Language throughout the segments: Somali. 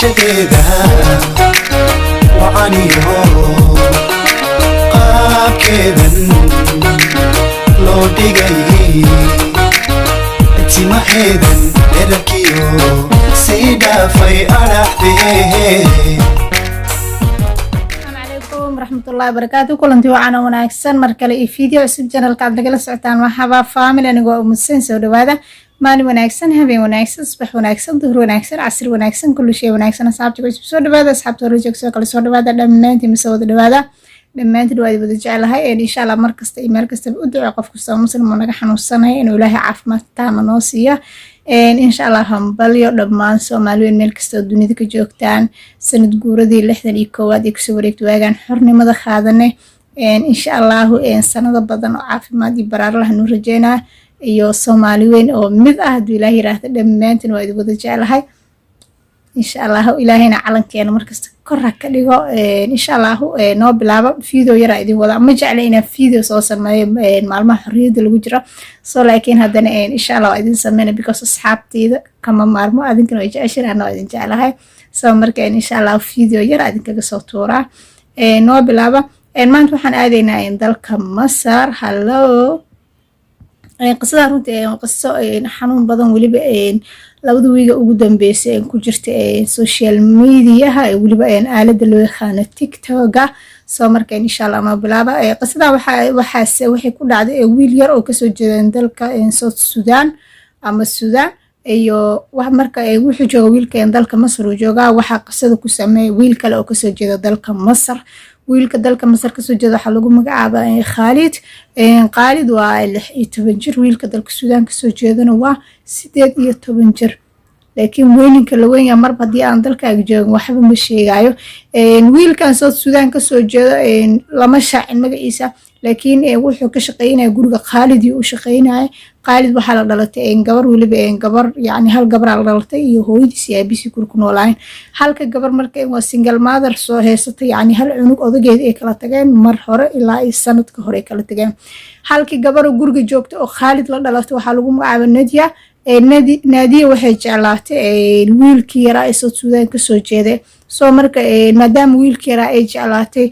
shadeeda wacaniyo qaabkeedan loo dhigay timaheedan dherarkiyo say dhaafay adhaxdee ورحمة الله وبركاته كلنتي وعنا وناكسن مركلة فيديو اسم channel كاد لقلا سعتان وحبا فاميل أنا مسن سود هذا ماني وناكسن هبي وناكسن صبح وناكسن ظهر وناكسن عصر وناكسن كل شيء وناكسن أصحاب تقول سود هذا أصحاب تورجك سود كل سود هذا لما أنت مسود هذا لما أنت دلوقتي بتجعل هاي إن شاء الله مركز تبقى قف كسر مسلم ونجح نوصلنا إنه لها عفمة تام نوصية إن شاء الله هم بليو دمان سومالوين مeel kasta dunida ka joogtaan sanad guuradii 61 ee kusoo wareegtay waagan xornimada qaadane insha Allah sanado badan oo caafimaad iyo baraar leh nu rajeynaa iyo Soomaaliyeyn oo mid ah hadii Ilaahay yiraahdo dhamaantiin waa idin wada jecelahay insha Allah Ilaahayna calankeena markasta kor ka dhigo insha Allah noo bilaabo video yar idin wada ma jeclayna video soo sameeyo maalmaha xorriyada lagu jiro soo laakiin hadana insha Allah idin sameeyna because asxaabteeda kama maarmo adinkana way jeceshiin anoo idin jecelahay soo markaa insha Allah video yar idin kaga soo tuuraa noo bilaabo maanta waxaan aadaynaa dalka Masar hello qisada runtii qiso xanuun badan waliba labada wiiga ugu dambeysay ku jirtay social media waliba aalada loo yaqaan TikTok soo markaa insha Allah ma bilaaba qisada waxay ku dhacday wiil yar oo ka soo jeeday dalka South Sudan ama Sudan iyo wax marka wuxuu jooga wiilka dalka Masar uu jooga waxa qisada ku sameeyay wiil kale oo ka soo jeeda dalka Masar wiilka dalka Masar ka soo jeeda waxa lagu magacaabaa Khalid waa 16 jir wiilka dalka Sudan ka soo jeedana waa 18 jir laakiin weynka la weyn mar badii aan dalkaaga joogin waxba ma sheegayo wiilkan South Sudan ka soo jeeda lama shaacin magaciisa laakiin wuxuu ka shaqeynaa guriga Khalid uu shaqeynaa Khalid waxa la dhalatay gabar waliba gabar yaani hal gabar la dhalatay iyo hooyadiis iyo aabisi ku noolaan halka gabar markay waa single mother soo heysatay yaani hal cunug odageed ay kala tageen mar hore ilaa ay sanadka hore kala tageen halkii gabar guriga joogta oo Khalid la dhalatay waxa lagu magacaabaa Nadia waxay jeclaatay wiilkii yaraa ee South Sudan ka soo jeeday soo marka maadaama wiilkii yaraa ay jeclaatay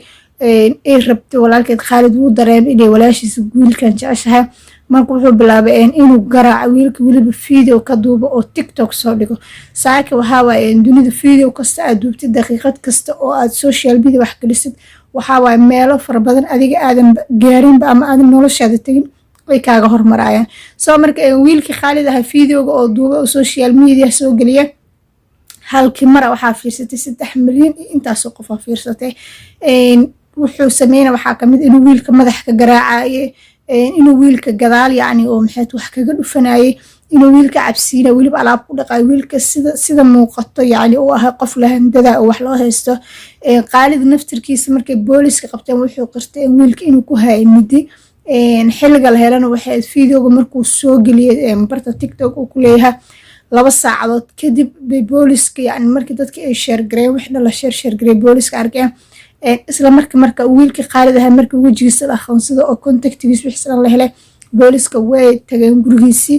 ay rabtay walaalkeed Khalid uu dareemay inay walaashiisa wiilkan jeceshahay markuu wuxuu bilaabay inuu garaaco wiilka waliba video ka duubo oo TikTok soo dhigo saaka waxa waay dunida video kasta aad duubtay daqiiqad kasta oo aad social media wax galisid waxa waay meelo fara badan adiga aadan gaarin ama aadan noloshaada tagin way kaaga hormarayaan soo marka wiilkii Khalid ah videoga oo duuba oo social media soo galiya halkii mar waxa fiirsatay 3 milyan intaas qof fiirsatay wuxuu sameeyay waxa kamid inuu wiilka madax ka garaacay inuu wiilka gadaal yaani oo maxay wax kaga dhufanayay inuu wiilka cabsiina waliba alaab ku dhaqay wiilka sida muuqato yaani oo ah qof lahandada oo wax loo haysto Khalid naftirkiisa markay booliska qabteen wuxuu qirtay wiilka inuu ku hayay midi xilliga la helana waxay videoga markuu soo galiyay barta TikTok uu ku leeyahay 2 saacadood kadib booliska yaani markii dadka ay share gareeyeen wixna la share gareey booliska arkeen isla marka wiilkii Khalid ah markii wajigiisa la aqoonsado oo contactigiisa wixii la helay booliska way tageen gurigiisii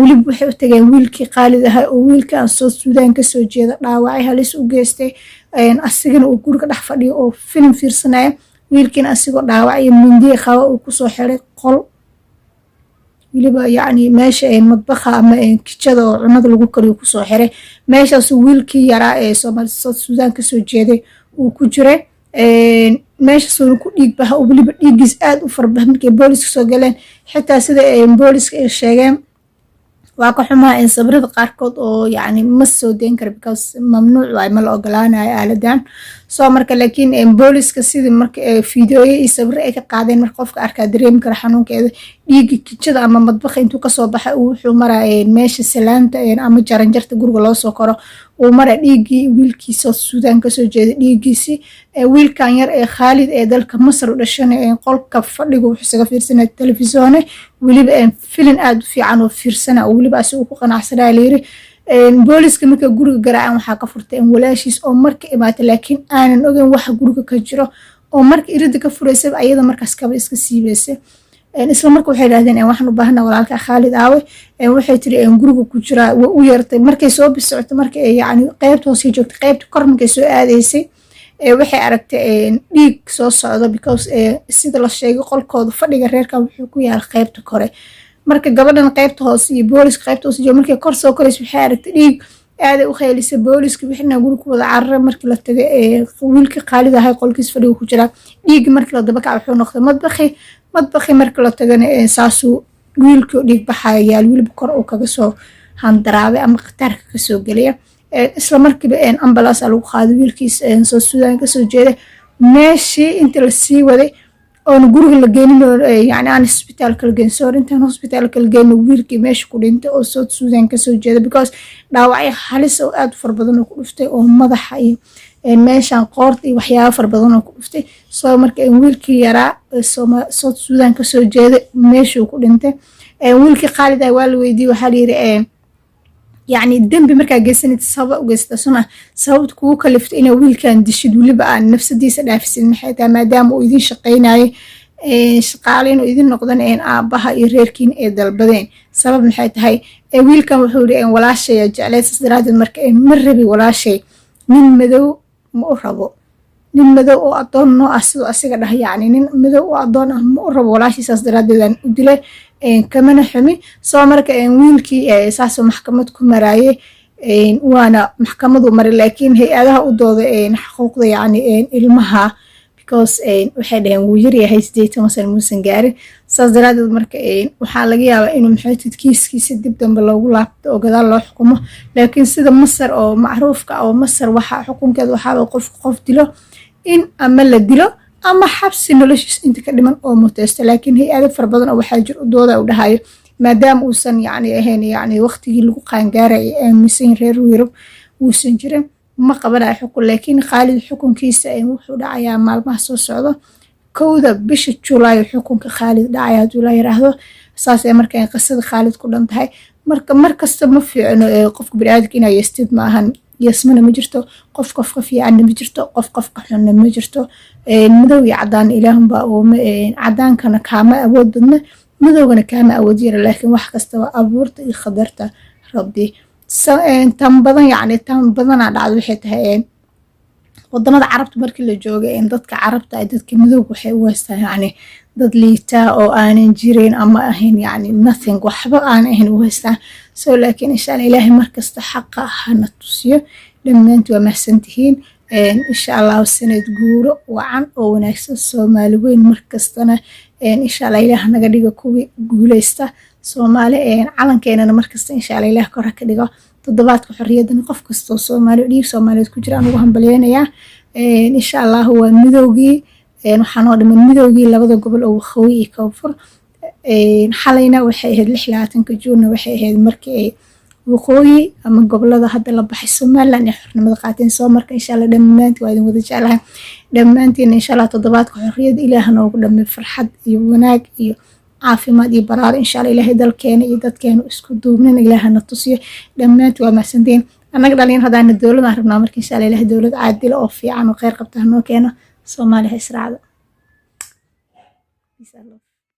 waliba waxay u tageen wiilkii Khalid ah oo wiilkan South Sudan ka soo jeeda dhaawacay halis u geystay asigana uu guriga dhex fadhiyo oo film fiirsanaya wiilkina asigoo dhaawacay mindi qaba uu ku soo xiray qol waliba yaani meesha madbaxa ama kitchada oo cunada lagu kariyo ku soo xiray meeshaas wiilkii yaraa ee South Sudan ka soo jeeday uu ku jiray meeshaas uu ku dhiig baxa oo waliba dhiigis aad u farbax markay booliska soo galeen xitaa sida booliska ay sheegeen waa ka xumaa in sabrada qaarkood oo yaani ma soo deen karo because mamnuuc waa ma la ogolaanayo aaladan soo marka laakiin booliska sidii marka fiidiyooyada iyo sabir ay ka qaadeen marka qofka arka dareem kara xanuunkeeda dhiig kitchada ama madbaxa intuu ka soo baxay uu wuxuu maraa meesha salaanta ama jaranjarta guriga loo soo koro uu maraa dhiigii wiilkiisa Suudaan ka soo jeeday dhiigiisi wiilkan yar ee Khalid ee dalka Masar u dhashay qolka fadhiga wuxuu isaga fiirsanay telefisyoone waliba film aad u fiican oo fiirsana waliba asoo ku qanacsanaa leeyahay booliska marka guriga garaacay waxa ka furtay walaashiis oo marka imaatay laakiin aanan ogeyn waxa guriga ka jiro oo marka irida ka fureysay ayada markaas kaba iska siibeysay isla marka waxay yiraahdeen waxaan u baahnaa walaalka Khalid aawe waxay tiri guriga ku jira waa u yartay markay soo bisocto markay yani qaybta hoos joogtay qaybta kor markay soo aadaysay waxay aragtay dhiig soo socdo because sida la sheegay qolkooda fadhiga reerka wuxuu ku yaal qaybta kore marka gabadhan qaybta hoos iyo booliska qaybta hoos iyo markay kor soo koraysay waxay aragtay dhiig aad u khaylisay booliska wixina guriga ku wada carray markii la tagay wiilka Khalid ahay qolkiis fadhiga ku jira dhiig markii la daba kac wuxuu noqday madbaqi markii la tagana saasuu wiilka dhiig baxaya wiilba kor uu kaga soo handaraabay ama qatarka ka soo galay isla markiiba ambulance lagu qaaday wiilkiis soo Suudaan ka soo jeeday meeshii inta la sii waday oo guriga la geenin yani aan hospitaalka la geen soo intaan hospitaalka la geen wiilkii meesha ku dhintay oo soo Suudaan ka soo jeeday because dhaawacyo halis oo aad far badan ku dhuftay oo madaxa iyo meeshan qoorta iyo waxyaabo far badan ku dhuftay soo marka wiilkii yaraa soo Suudaan ka soo jeeday meesha ku dhintay wiilkii Khalid ay waa la weydiiyay waxa la yiri يعني الدم بمركا جسنت صابة وجسته سنة صوت كوكا لفت إنه ويل كان دشيد واللي بقى نفس دي سنافس المحيطة ما دام وإذن شقينا شقالين وإذن نقدن أبها يريركين إدل بدين سبب المحيطة هاي ويل كان وحوري ولا شيء جعلت صدرات المركا مربي ولا شيء من مدو مقربو nin madow oo adoon noo ah sidoo asiga dhahay yani nin madow oo adoon ah ma u rabo walaashiisaas daraadeed u dilay kamana xumi soo marka wiilkii saasoo maxkamad ku maraayay waana maxkamadu maray laakiin hay-adaha u dooda xuquuqda yani ilmaha because waxay dhaheen wuu yaryahay 18 sano muusan gaarin saas daraadeed marka waxaa laga yaabaa inuu maxaytid kiiskiisa dib dambe loogu laabto oo gadaal loo xukumo laakiin sida Masar oo macruufka oo Masar waxa xukunkeeda waxaa qof dilo in ama la dilo ama xabsi noloshiis inta ka dhiman oo muteysta laakiin hay-ado far badan oo waxaa jir u dooda u dhahayo maadaama uusan yani ahayn yani waqtigii lagu qaangaaray aaminsan reer Yurub uusan jirin ma qabanayo xukun laakiin Khalid xukunkiisa wuxuu dhacayaa maalmaha soo socdo 1 bisha July xukunka Khalid dhacaya haduu la yiraahdo saas ay markaa qisada Khalid ku dhantahay markasta ma fiicno qofka bini'aadamka inay yeestid maahan yasmana ma jirto qofka fiican ma jirto qofka xun ma jirto madow iyo cadaan ilaahumba oo cadaankana kaama awood badna madowgana kaama awood yar laakiin wax kasta waa abuurta iyo qadarta rabbi tan badan yani tan badan dhacdo waxay tahay wadamada carabta markii la joogay dadka carabta ay dadka madowga waxay u haystaan yani dad liita oo aanan jirin ama ahayn yani nothing waxba aan ahayn u haystaan soo laakiin insha Allah ilaahay markasta xaqa hana tusiyo dhammaantu waa mahsantihiin insha Allah sanad guuro wacan oo wanaagsan Soomaali weyn markastana insha Allah ilaahay naga dhigo kuwi guuleysta Soomaali calankeena markasta insha Allah ilaahay kor ka dhigo toddobaadka xorriyadda qof kasto Soomaali dhiig Soomaaliyeed ku jira anigu hambalyeynaya insha Allah waa midowgii waxaan oo dhiman midowgii labada gobol oo Waqooyi iyo Koonfur xalayna waxay ahayd 26 Juun waxay ahayd markii Waqooyi ama gobolada hadda la baxay Soomaaliland ee xornimada qaateen soo marka insha Allah dhammaantiin waa idin wada jecelahay dhammaantiin insha Allah toddobaadka xorriyadda Ilaahay noogu dhameey farxad iyo wanaag iyo caafimaad iyo baraar insha Allah Ilaahay dalkeena iyo dadkeena isku duubnaan Ilaahay na tusiyo dhammaantiin waa mahadsantiin anaga dhalin hadaan dawladda rabnaa marka insha Allah Ilaahay dawlad caadil oo fiican oo khayr qabta noo keeno Soomaaliya israacdo.